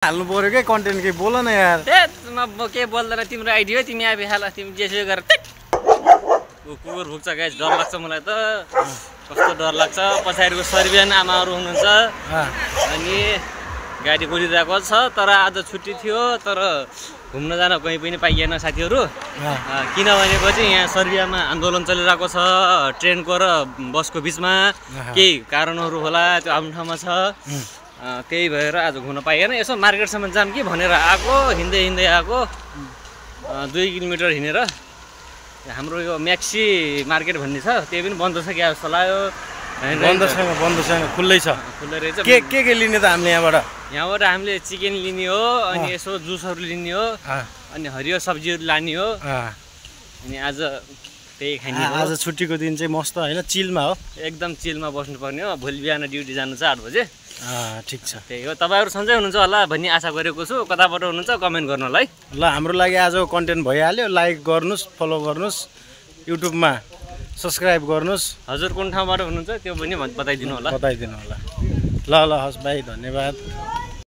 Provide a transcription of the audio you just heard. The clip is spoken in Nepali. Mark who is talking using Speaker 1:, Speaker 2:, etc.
Speaker 1: हाल्नु पर्यो के कन्टेन्ट के बोल न यार।
Speaker 2: म के बोल्दैन तिम्रो आइडी हो तिमी आफै हाल तिमी जेसो गर। कुकुर भुक्छ गाइस डर लाग्छ मलाई त कस्तो डर लाग्छ पछाडिको सर्बियन आमाहरु हुनुहुन्छ अनि गाडी कुदिरहेको छ तर आज छुट्टी थियो तर घुम्न जान कहीं पनि पाइएन साथीहरु किनभनेपछि यहाँ सर्बियामा आन्दोलन चलिरहेको छ ट्रेनको र बसको बीचमा केही कारणहरु होला त्यो आफ्नो ठाउँमा छ त्यही भएर आज घुम्न पाइएन यसो मार्केटसम्म जाम कि भनेर आको हिँड्दै हिँड्दै आको 2 किलोमिटर हिँडेर हाम्रो यो म्याक्सी मार्केट भन्ने छ त्यही पनि बन्द छ क्या जस्तो लाग्यो
Speaker 1: बन्द छैन खुल्लै छ
Speaker 2: खुल्लै रहेछ
Speaker 1: के लिने त हामीले
Speaker 2: यहाँबाट हामीले चिकन लिने हो अनि यसो जुसहरु लिने हो अनि हरियो सब्जीहरु लाने हो अनि आज त्यही खाने हो
Speaker 1: आज छुट्टीको दिन चाहिँ मस्त हैन चिलमा हो
Speaker 2: एकदम चिलमा बस्नु पर्ने हो भोलि बिहान ड्युटी जानु छ 8 बजे
Speaker 1: ठीक छ
Speaker 2: त्यही हो तपाईहरु सन्चै हुनुहुन्छ होला भन्ने आशा गरेको छु कताबाट हुनुहुन्छ कमेन्ट गर्नु होला है
Speaker 1: ल हाम्रो लागि आजको कन्टेन्ट भइहाल्यो लाइक गर्नुस् फलो गर्नुस् युट्युबमा सब्स्क्राइब गर्नुस्
Speaker 2: हजुर कुन ठाउँबाट हुनुहुन्छ त्यो पनि बताइदिनु होला
Speaker 1: ल हस् भाइ धन्यवाद।